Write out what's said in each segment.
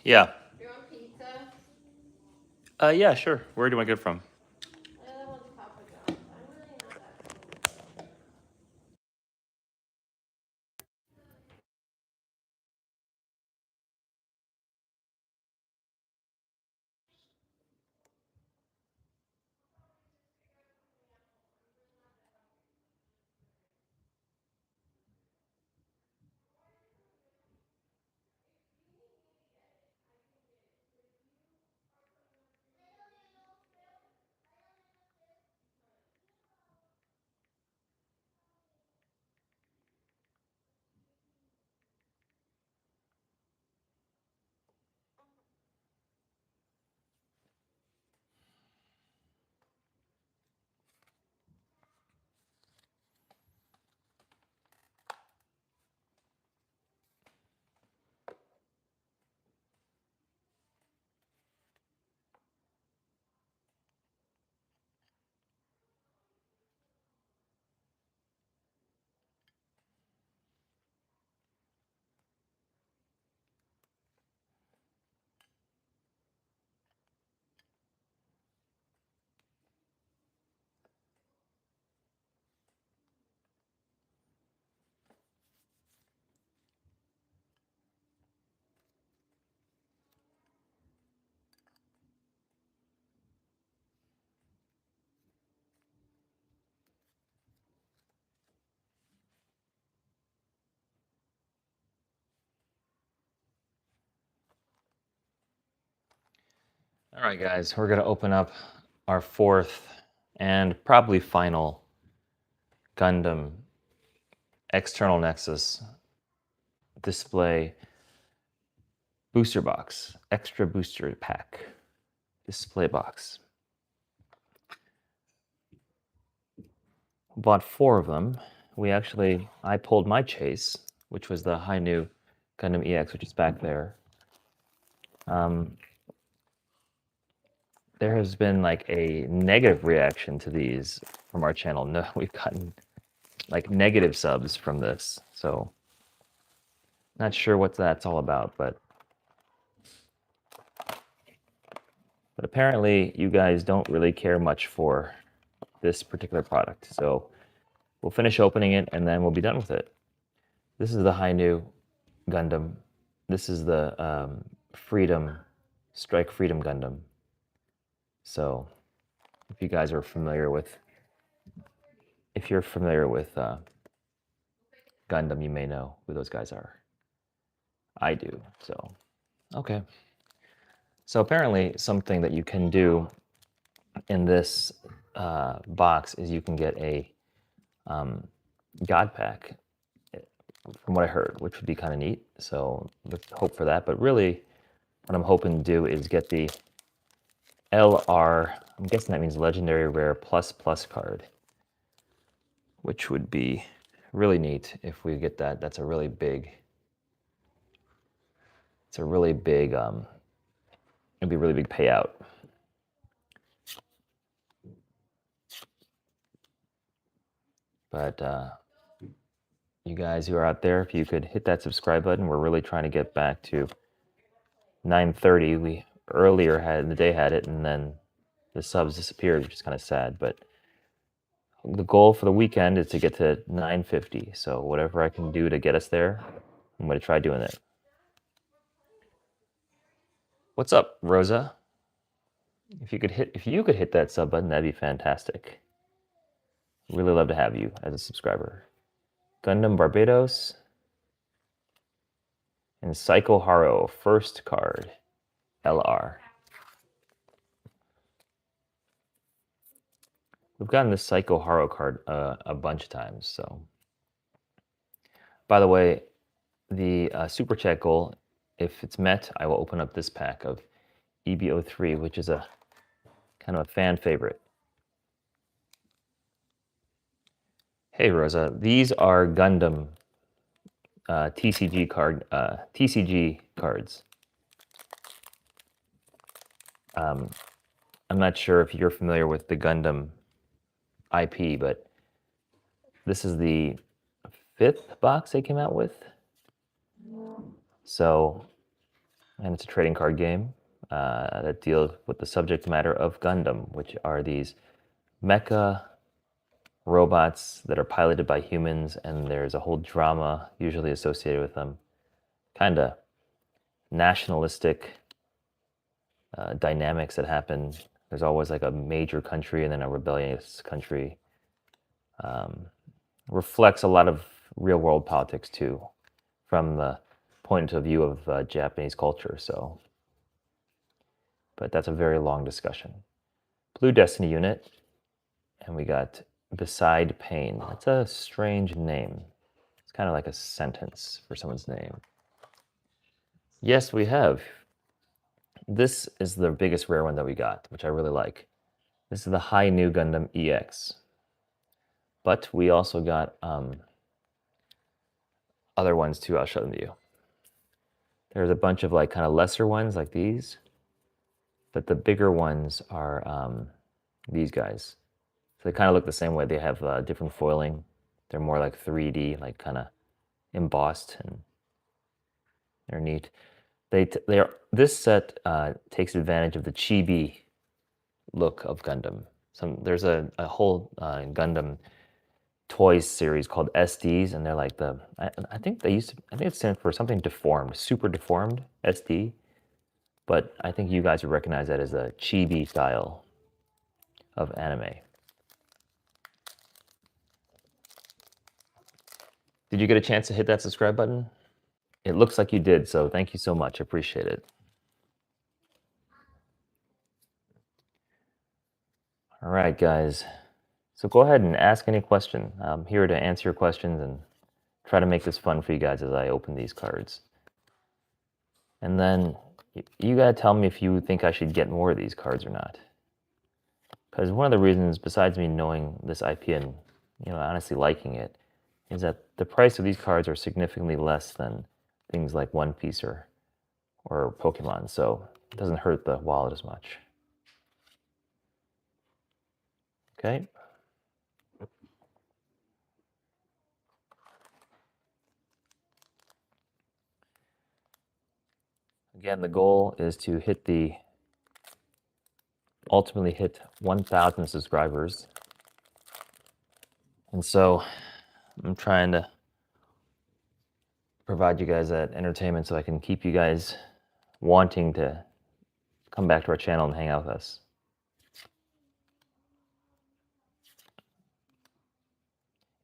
Yeah. Do you want pizza? Yeah, sure. Where do I get it from? That one's Papa John's. I'm really not that hungry. All right, guys, we're going to open up our fourth and probably final Gundam external Nexus display booster box, extra booster pack display box. Bought 4 of them. I pulled my chase, which was the Hi-Nu Gundam EX, which is back there. There has been like a negative reaction to these from our channel. No, we've gotten like negative subs from this, so not sure what that's all about, but apparently you guys don't really care much for this particular product. So we'll finish opening it and then we'll be done with it. This is the Hi-Nu Gundam. This is the Strike Freedom Gundam. So if you guys are familiar with, Gundam, you may know who those guys are. I do, so okay. So apparently something that you can do in this box is you can get a God pack, from what I heard, which would be kind of neat. So let's hope for that. But really, what I'm hoping to do is get the LR, I'm guessing that means Legendary Rare Plus Plus card, which would be really neat if we get that. That's a really big, it'd be a really big payout. But you guys who are out there, if you could hit that subscribe button, we're really trying to get back to 9:30. We earlier had in the day had it, and then the subs disappeared, which is kind of sad. But the goal for the weekend is to get to 9:50. So whatever I can do to get us there, I'm going to try doing it. What's up, Rosa? If you could hit that sub button, that'd be fantastic. Really love to have you as a subscriber. Gundam Barbados and Psycho Haro, first card, LR. We've gotten this Psycho Haro card a bunch of times. So, by the way, the super chat goal, if it's met, I will open up this pack of EB03, which is a kind of a fan favorite. Hey Rosa, these are Gundam TCG cards. I'm not sure if you're familiar with the Gundam IP, but this is the 5th box they came out with. So and it's a trading card game that deals with the subject matter of Gundam, which are these mecha robots that are piloted by humans, and there's a whole drama usually associated with them. Kind of nationalistic dynamics that happen. There's always like a major country and then a rebellious country. Reflects a lot of real world politics too, from the point of view of Japanese culture. So, but that's a very long discussion. Blue Destiny unit, and we got Beside Pain. That's a strange name. It's kind of like a sentence for someone's name. Yes, we have. This is the biggest rare one that we got, which I really like. This is the Hi-Nu Gundam EX. But we also got other ones too. I'll show them to you. There's a bunch of like kind of lesser ones like these, but the bigger ones are these guys. So they kind of look the same way. They have different foiling. They're more like 3D, like kind of embossed, and they're neat. This set takes advantage of the chibi look of Gundam. There's a whole Gundam toys series called SDs, and they're like I think it stands for something deformed, super deformed SD. But I think you guys would recognize that as a chibi style of anime. Did you get a chance to hit that subscribe button? It looks like you did, so thank you so much. I appreciate it. All right, guys. So go ahead and ask any question. I'm here to answer your questions and try to make this fun for you guys as I open these cards. And then you gotta tell me if you think I should get more of these cards or not. Because one of the reasons, besides me knowing this IP and honestly liking it, is that the price of these cards are significantly less than things like One Piece or Pokemon, so it doesn't hurt the wallet as much. Okay. Again, the goal is to ultimately hit 1,000 subscribers. And so I'm trying to provide you guys that entertainment so I can keep you guys wanting to come back to our channel and hang out with us.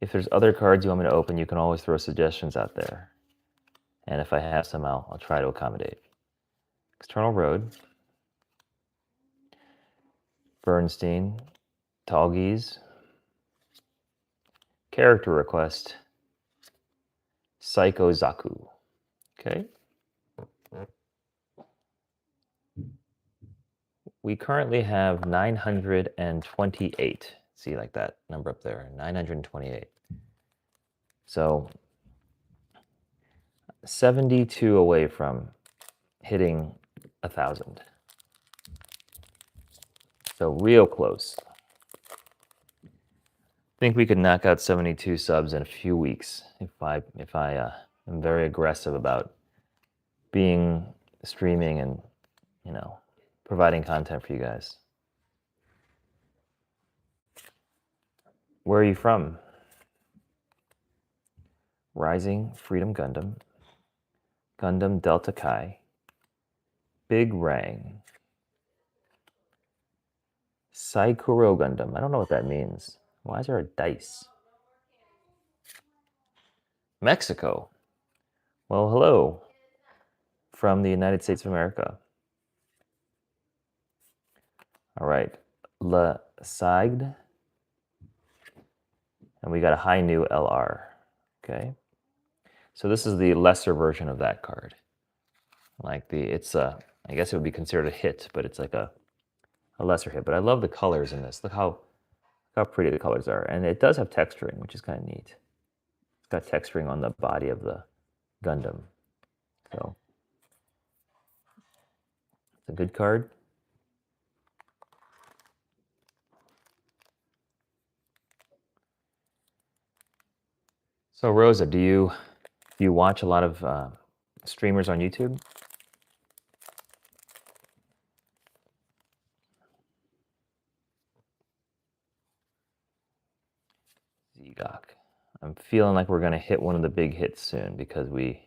If there's other cards you want me to open, you can always throw suggestions out there. And if I have some, I'll try to accommodate. External Road, Bernstein, Talgies, Character Request, Psycho Zaku. Okay. We currently have 928. See, like that number up there, 928. So 72 away from hitting 1,000. So real close. I think we could knock out 72 subs in a few weeks if I am very aggressive about streaming and providing content for you guys. Where are you from? Rising Freedom Gundam, Gundam Delta Kai, Big Rang, Saikuro Gundam. I don't know what that means. Why is there a dice? Mexico. Well, hello from the United States of America. All right, La Sagde. And we got a Hi-Nu LR. Okay. So this is the lesser version of that card. I guess it would be considered a hit, but it's like a lesser hit. But I love the colors in this. Look how pretty the colors are. And it does have texturing, which is kind of neat. It's got texturing on the body of the Gundam. So it's a good card. So Rosa, do you watch a lot of streamers on YouTube? Seagok. I'm feeling like we're going to hit one of the big hits soon because we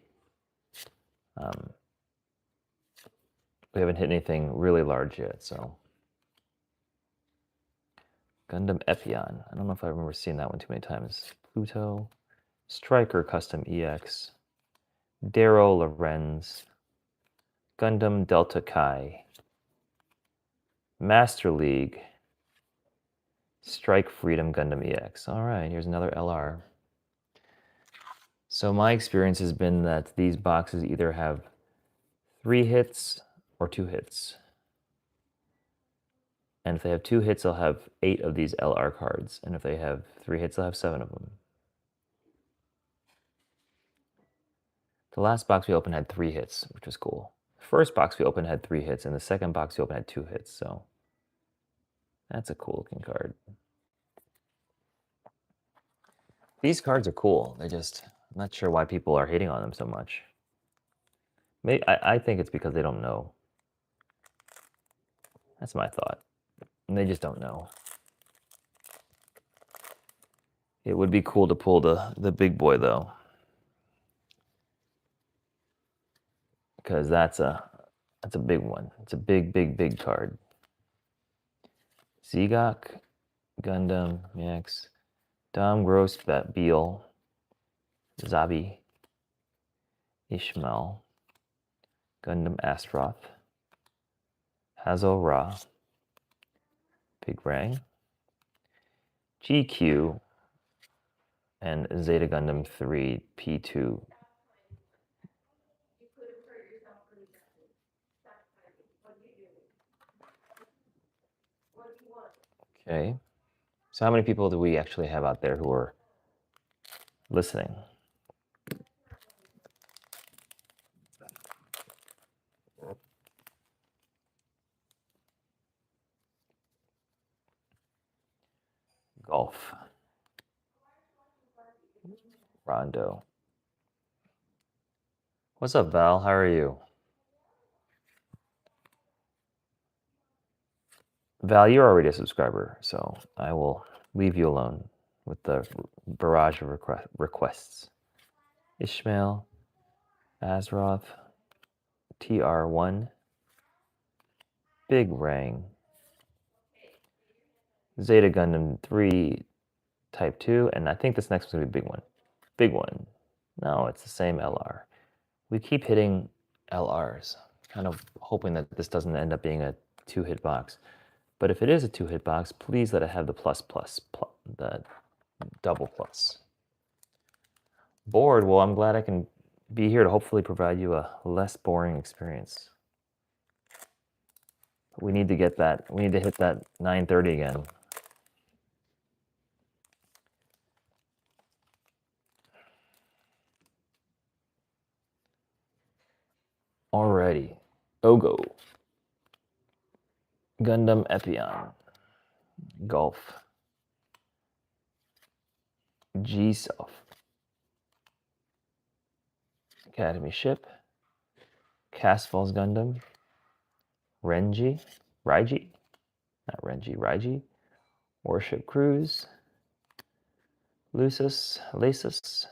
haven't hit anything really large yet. So Gundam Epion. I don't know if I remember seeing that one too many times. Pluto, Striker Custom EX, Darrow Lorenz, Gundam Delta Kai, Master League, Strike Freedom Gundam EX. All right, here's another LR. So my experience has been that these boxes either have 3 hits or 2 hits. And if they have 2 hits, they'll have 8 of these LR cards. And if they have 3 hits, they'll have 7 of them. The last box we opened had 3 hits, which was cool. The first box we opened had 3 hits, and the second box we opened had 2 hits. So that's a cool looking card. These cards are cool. I'm not sure why people are hating on them so much. Maybe, I think it's because they don't know. That's my thought. And they just don't know. It would be cool to pull the big boy, though. Because that's a big one. It's a big card. Seagok, Gundam EX, Dom Gross, Beal, Zabi, Ishmael, Gundam Astroth, Hazel Ra, Big Rang, GQ, and Zeta Gundam 3 P2. Okay. So how many people do we actually have out there who are listening? Golf. Rondo. What's up, Val? How are you? Val, you're already a subscriber, so I will leave you alone with the barrage of requests. Ishmael, Azroth, TR1, Big Rang, Zeta Gundam 3 Type 2, and I think this next one's going to be a big one. Big one. No, it's the same LR. We keep hitting LRs, kind of hoping that this doesn't end up being a 2-hit box. But if it is a 2-hit box, please let it have the the double plus. Bored? Well, I'm glad I can be here to hopefully provide you a less boring experience. We need to get that. We need to hit that 930 again. Alrighty. Ogo. Gundam Epion. Golf. G-Self. Academy Ship. Castfalls Gundam. Raiji. Not Renji, Raiji. Warship Cruise. Lasus.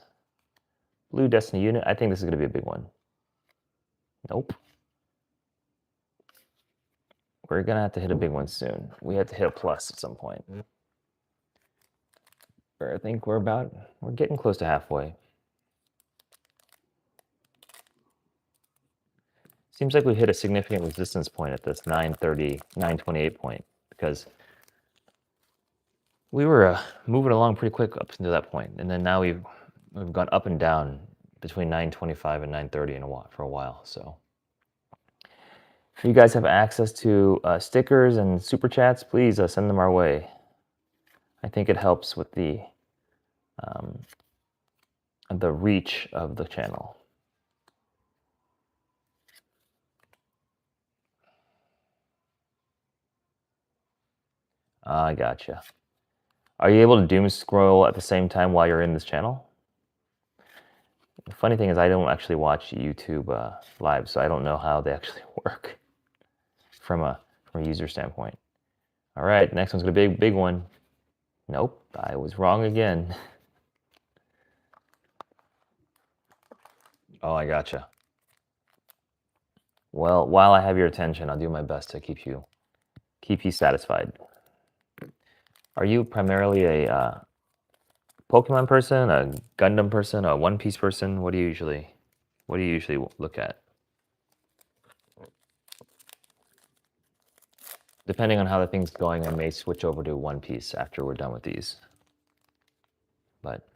Blue Destiny Unit. I think this is going to be a big one. Nope. We're going to have to hit a big one soon. We have to hit a plus at some point. I think we're getting close to halfway. Seems like we hit a significant resistance point at this 930, 928 point, because we were moving along pretty quick up to that point, and then now we've gone up and down between 925 and 930 for a while. So if you guys have access to stickers and super chats, please send them our way. I think it helps with the reach of the channel. I gotcha. Are you able to doom scroll at the same time while you're in this channel? The funny thing is I don't actually watch YouTube live, so I don't know how they actually work from a user standpoint. All right, next one's gonna be a big one. Nope, I was wrong again. Oh, I gotcha. Well, while I have your attention, I'll do my best to keep you satisfied. Are you primarily a Pokemon person, a Gundam person, a One Piece person? What do you usually look at? Depending on how the thing's going, I may switch over to One Piece after we're done with these. But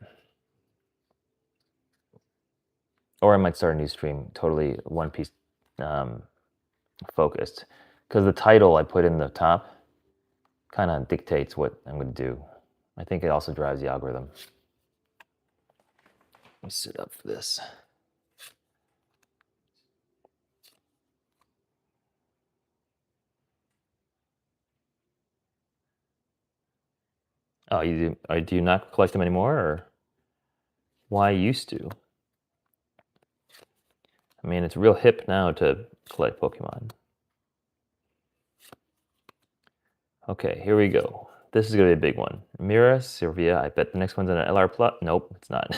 or I might start a new stream totally One Piece focused, because the title I put in the top kind of dictates what I'm going to do. I think it also drives the algorithm. Let me sit up for this. Oh, you do? Do you not collect them anymore, or why used to? I mean, it's real hip now to collect Pokemon. Okay, here we go. This is going to be a big one. Mira, Sylvia, I bet the next one's an LR Plus. Nope, it's not.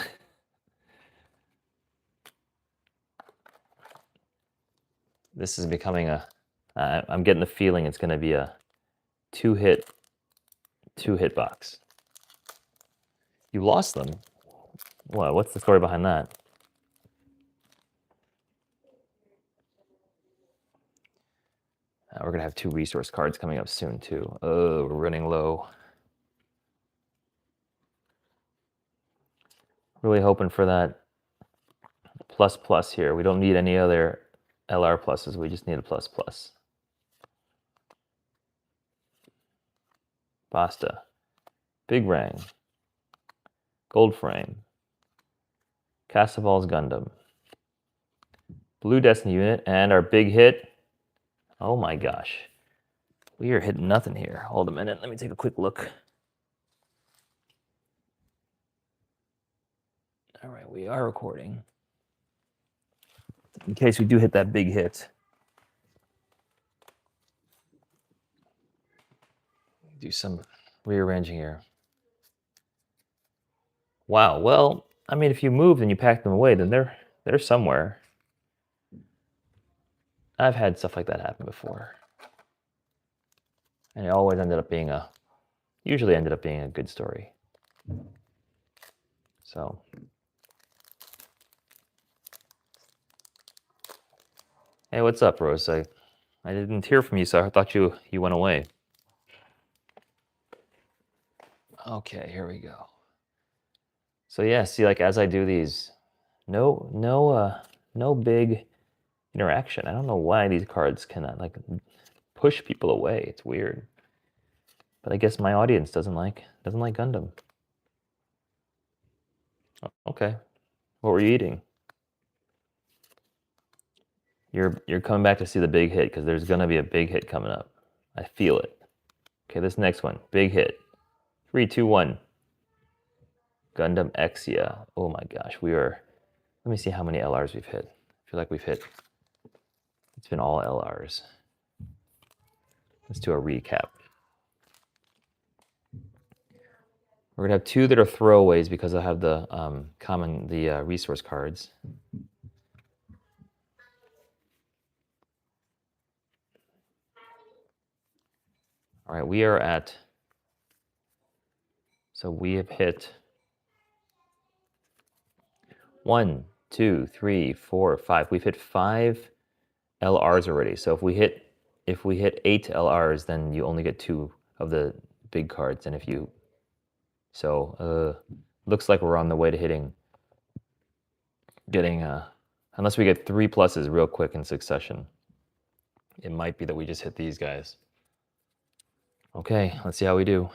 This is becoming a... I'm getting the feeling it's going to be a two-hit box. You lost them? What? What's the story behind that? We're going to have 2 resource cards coming up soon, too. Oh, we're running low. Really hoping for that plus here. We don't need any other LR pluses. We just need a plus. Basta. Big Rang. Gold Frame. Castleballs Gundam. Blue Destiny unit. And our big hit. Oh my gosh. We are hitting nothing here. Hold a minute. Let me take a quick look. All right, we are recording. In case we do hit that big hit. Do some rearranging here. Wow, well, I mean, if you move and you pack them away, then they're somewhere. I've had stuff like that happen before. And it always usually ended up being a good story. So. Hey, what's up, Rose? I didn't hear from you, so I thought you went away. Okay, here we go. So yeah, see, like as I do these, no big interaction. I don't know why these cards cannot like push people away. It's weird. But I guess my audience doesn't like Gundam. Okay. What were you eating? You're coming back to see the big hit because there's gonna be a big hit coming up. I feel it. Okay, this next one, big hit. 3, 2, 1. Gundam EX, yeah. Oh my gosh, let me see how many LRs we've hit. I feel like it's been all LRs. Let's do a recap. We're gonna have 2 that are throwaways because I have the resource cards. All right, we have hit 1, 2, 3, 4, 5. We've hit 5 LRs already. So if we hit 8 LRs, then you only get 2 of the big cards. And looks like we're on the way to getting unless we get 3 pluses real quick in succession. It might be that we just hit these guys. Okay, let's see how we do.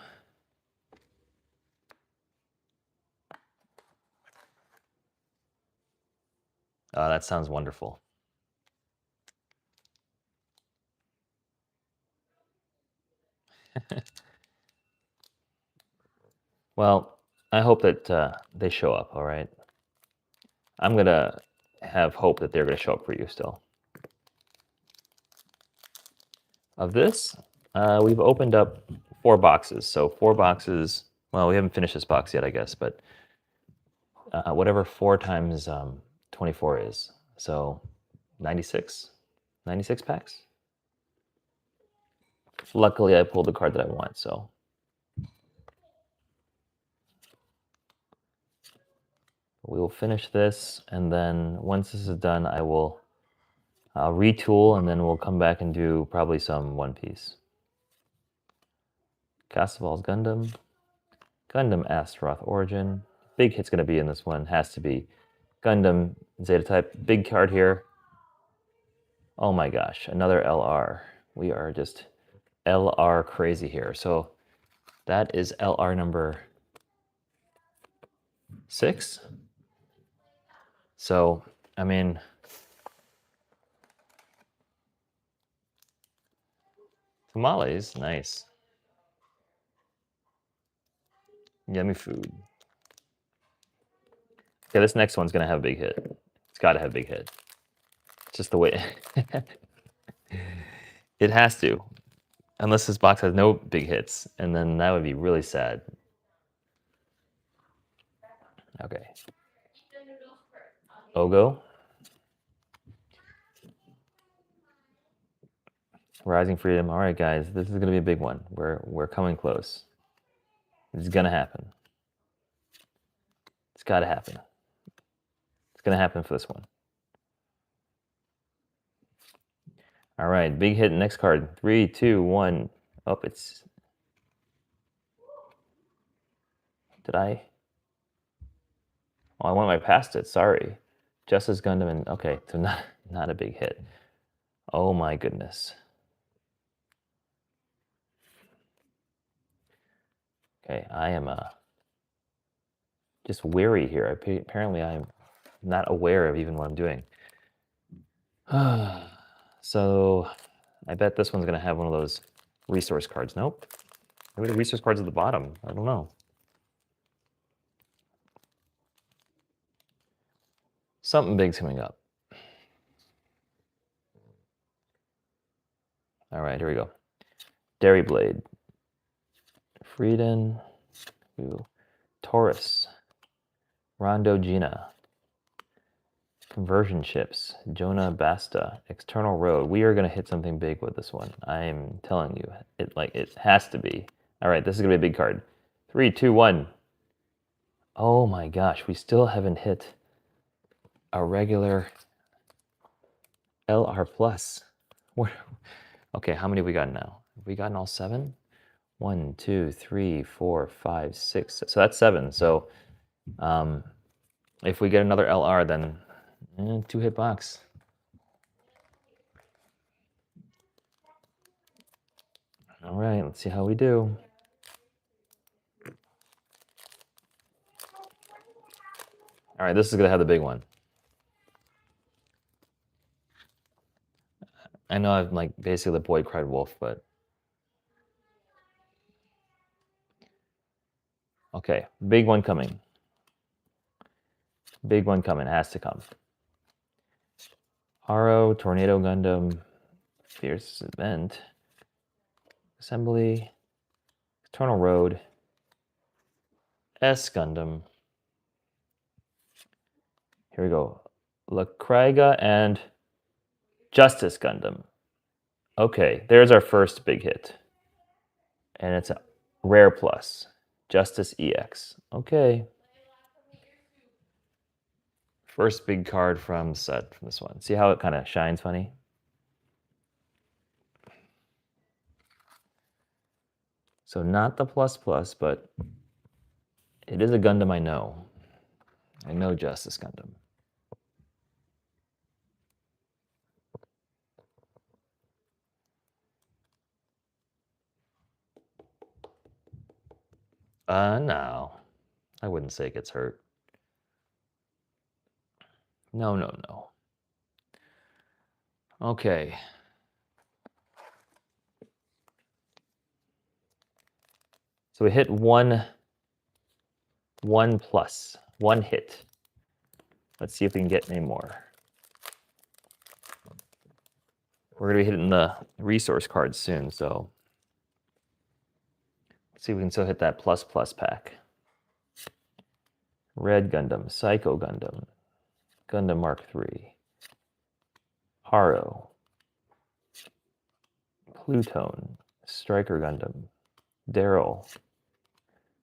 That sounds wonderful. Well, I hope that they show up, all right? I'm going to have hope that they're going to show up for you still. Of this, we've opened up 4 boxes. So 4 boxes, well, we haven't finished this box yet, I guess, but whatever 4 times 24 is. So 96 packs. Luckily, I pulled the card that I want, so. We will finish this, and then once this is done, I'll retool, and then we'll come back and do probably some One Piece. Castleval's Gundam. Gundam Astaroth Origin. Big hit's going to be in this one. Has to be. Gundam Zeta Type. Big card here. Oh my gosh, another LR. We are just LR crazy here. So that is LR number 6. So, I mean, tamales, nice. Yummy food. Okay, this next one's gonna have a big hit. It's gotta have a big hit. It's just the way it has to. Unless this box has no big hits, and then that would be really sad. Okay. Ogo. Rising Freedom. All right, guys, this is gonna be a big one. We're coming close. It's gonna happen. It's gotta happen. It's gonna happen for this one. All right, big hit. Next card. 3, 2, 1. Oh, it's. Did I? Oh, I went right past it. Sorry. Justice Gundam and okay, so not a big hit. Oh my goodness. Okay, I am just weary here. Apparently, I'm not aware of even what I'm doing. So, I bet this one's gonna have one of those resource cards. Nope. Maybe the resource cards at the bottom. I don't know. Something big's coming up. All right, here we go. Dairy Blade. Frieden. Taurus. Rondo Gina. Conversion Chips. Jonah Basta. External Road. We are going to hit something big with this one. I'm telling you. It has to be. All right, this is going to be a big card. 3, 2, 1. Oh my gosh, we still haven't hit a regular LR plus. Okay, how many have we gotten now? Have we gotten all 7? 1, 2, 3, 4, 5, 6. So that's 7. So if we get another LR, then 2-hit box. All right, let's see how we do. All right, this is gonna have the big one. I know I'm like basically the boy cried wolf, but okay, big one coming. Big one coming, has to come. Haro, Tornado Gundam, Fierce Event, Assembly, Eternal Road, S Gundam. Here we go. Lacryga and Justice Gundam. Okay, there's our first big hit. And it's a rare plus. Justice EX. Okay. First big card from the set from this one. See how it kind of shines funny? So not the plus, but it is a Gundam I know. I know Justice Gundam. No. I wouldn't say it gets hurt. No. Okay. So we hit one plus, 1 hit. Let's see if we can get any more. We're going to be hitting the resource cards soon, so let's see if we can still hit that plus pack. Red Gundam, Psycho Gundam, Gundam Mark III, Haro, Plutone, Striker Gundam, Daryl,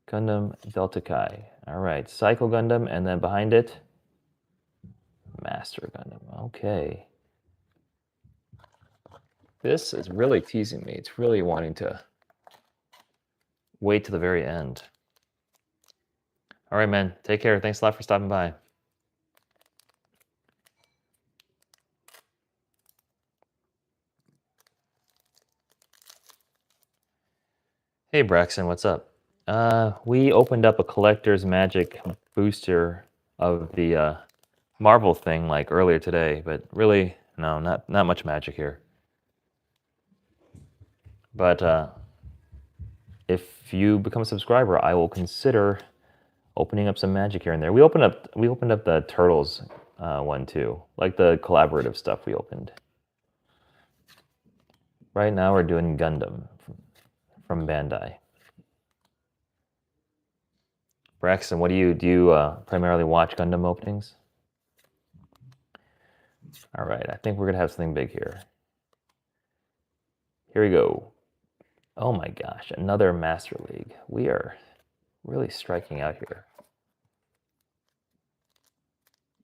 Gundam Delta Kai. All right, Cycle Gundam, and then behind it, Master Gundam. Okay. This is really teasing me. It's really wanting to wait to the very end. All right, man. Take care. Thanks a lot for stopping by. Hey, Braxton, what's up? We opened up a collector's magic booster of the Marvel thing like earlier today, but really, no, not much magic here. But if you become a subscriber, I will consider opening up some magic here and there. We opened up the Turtles one too, like the collaborative stuff we opened. Right now we're doing Gundam from Bandai. Braxton, what do you primarily watch Gundam openings? All right, I think we're gonna have something big here. Here we go. Oh my gosh, another Master League. We are really striking out here.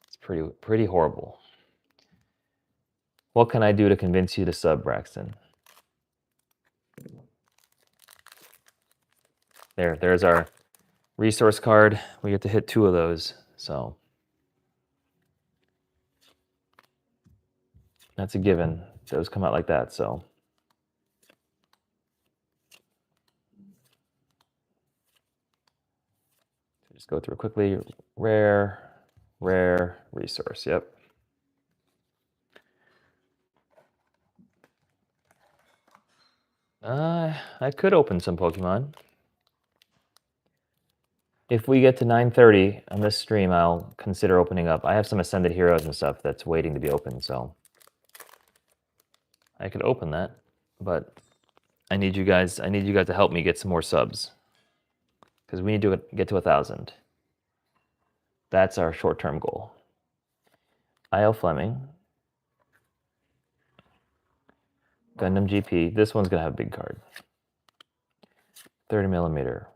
It's pretty horrible. What can I do to convince you to sub, Braxton? There's our resource card. We get to hit 2 of those, so that's a given. Those come out like that, so. Just go through quickly. Rare, resource, yep. I could open some Pokemon. If we get to 9:30 on this stream, I'll consider opening up. I have some Ascended Heroes and stuff that's waiting to be opened, so I could open that, but I need you guys to help me get some more subs, because we need to get to 1,000. That's our short-term goal. I.L. Fleming, Gundam GP. This one's gonna have a big card. 30mm.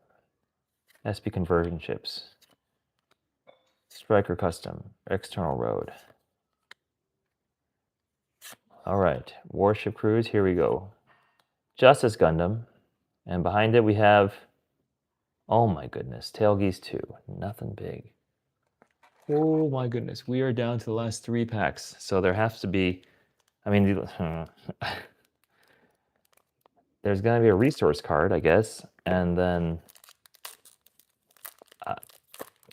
SP conversion chips. Striker Custom. External Road. All right, Warship Cruise. Here we go. Justice Gundam, and behind it we have. Oh my goodness, Tailgeese 2. Nothing big. Oh my goodness, we are down to the last 3 packs. So there has to be, I mean, there's going to be a resource card, I guess. And then,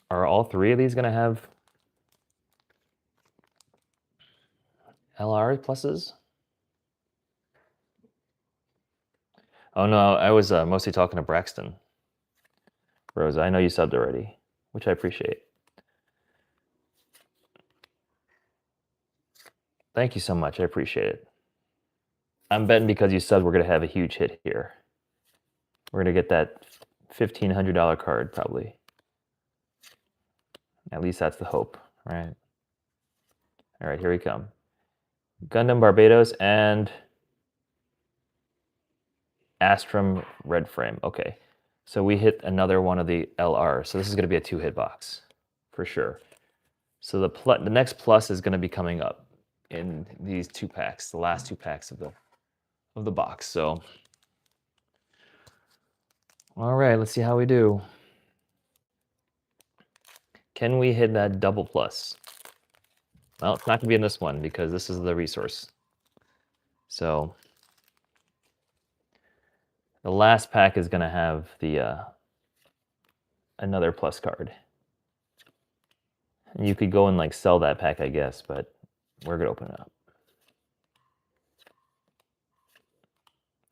are all 3 of these going to have LR pluses? Oh no, I was mostly talking to Braxton. Rosa, I know you subbed already, which I appreciate. Thank you so much. I appreciate it. I'm betting because you subbed, we're going to have a huge hit here. We're going to get that $1,500 card, probably. At least that's the hope, right? All right, here we come. Gundam Barbados and Astrum Red Frame. Okay, so we hit another one of the LR. So this is going to be a 2-hit box, for sure. So the next plus is going to be coming up in these 2 packs, the last 2 packs of the box. So, all right, let's see how we do. Can we hit that double plus? Well, it's not going to be in this one because this is the resource. So the last pack is going to have the another plus card. And you could go and like sell that pack, I guess, but we're going to open it up.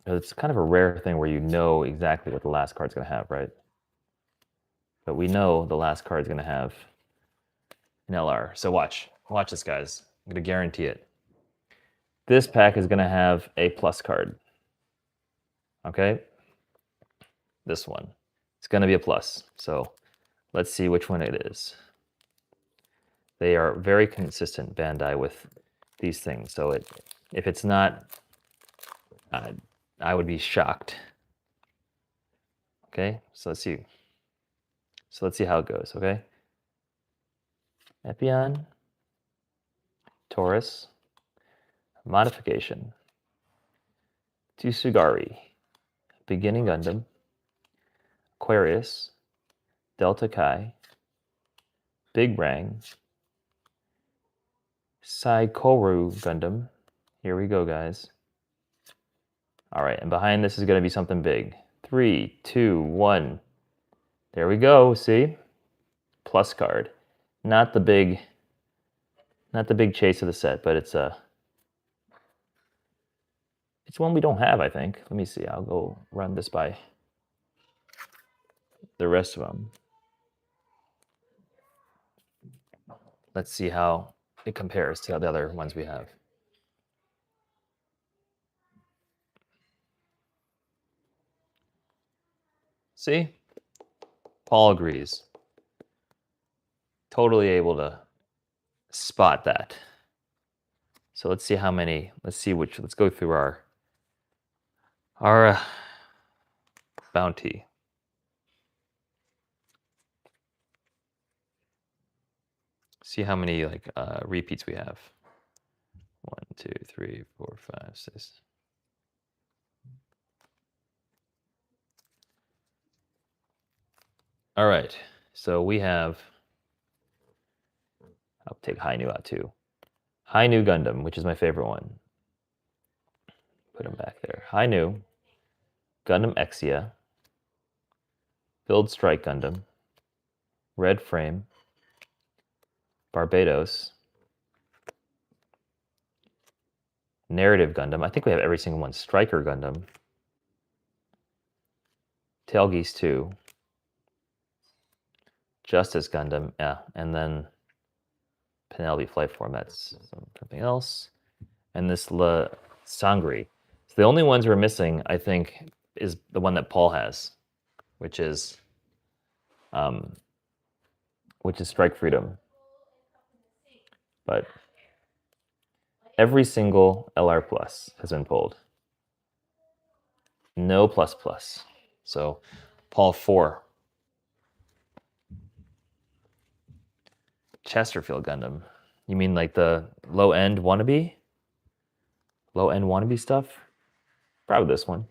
It's kind of a rare thing where you know exactly what the last card's going to have, right? But we know the last card's going to have an LR. So watch this, guys. I'm going to guarantee it. This pack is going to have a plus card. Okay? This one. It's going to be a plus. So let's see which one it is. They are very consistent, Bandai, with these things. So if it's not, I would be shocked. Okay, so let's see. So let's see how it goes, okay? Epion, Taurus, Modification, Tsugari, Beginning Gundam, Aquarius, Delta Kai, Big Rang, Saikoru Gundam. Here we go, guys. All right, and behind this is going to be something big. 3, 2, 1. There we go, see? Plus card. Not the big chase of the set, but it's one we don't have, I think. Let me see. I'll go run this by the rest of them. Let's see how it compares to the other ones we have. See? Paul agrees. Totally able to spot that. So let's see how many, let's go through our bounty. See how many repeats we have. 1, 2, 3, 4, 5, 6. All right, so we have, I'll take Hi-Nu out too. Hi-Nu Gundam, which is my favorite one. Put him back there. Hi-Nu, Gundam Exia, Build Strike Gundam, Red Frame, Barbados, Narrative Gundam. I think we have every single one. Striker Gundam, Tailgeese 2, Justice Gundam, yeah, and then Penelope Flight Formats, something else, and this La Sangri. So the only ones we're missing, I think, is the one that Paul has, which is Strike Freedom. But every single LR Plus has been pulled. No plus plus. So Paul 4. Chesterfield Gundam. You mean like the low-end wannabe? Low-end wannabe stuff? Probably this one.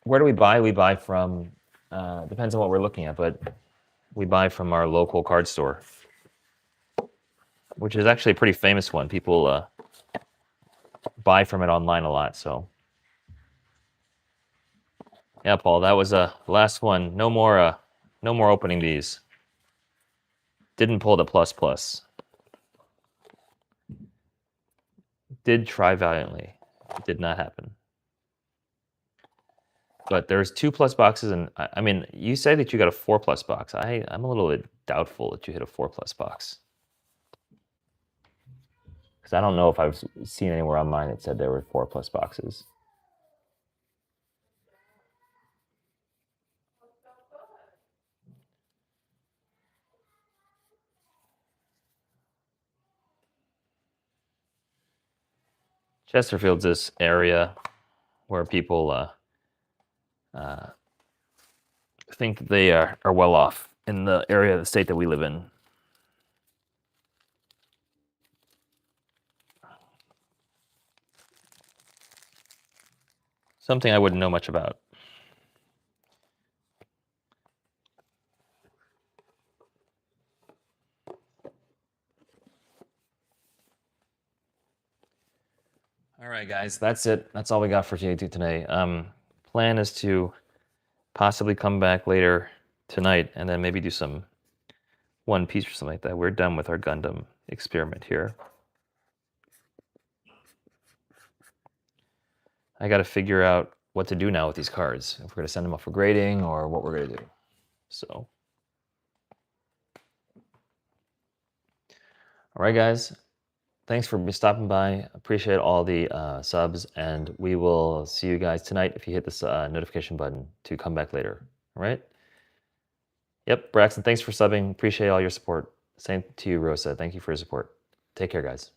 Where do we buy? We buy from, depends on what we're looking at, but we buy from our local card store, which is actually a pretty famous one. People buy from it online a lot, so. Yeah, Paul, that was the last one. No more opening these. Didn't pull the plus plus. Did try valiantly. It did not happen. But there's 2 plus boxes, and I mean, you say that you got a 4 plus box. I'm a little bit doubtful that you hit a 4 plus box. Because I don't know if I've seen anywhere online that said there were 4 plus boxes. Chesterfield's this area where people think that they are well off in the area of the state that we live in. Something I wouldn't know much about. All right, guys, that's it. That's all we got for J2 today. Plan is to possibly come back later tonight and then maybe do some One Piece or something like that. We're done with our Gundam experiment here. I got to figure out what to do now with these cards. If we're going to send them off for grading or what we're going to do. So, all right, guys. thanks for stopping by. Appreciate all the subs, and we will see you guys tonight if you hit this notification button to come back later. All right? Yep, Braxton, thanks for subbing. Appreciate all your support. Same to you, Rosa. Thank you for your support. Take care, guys.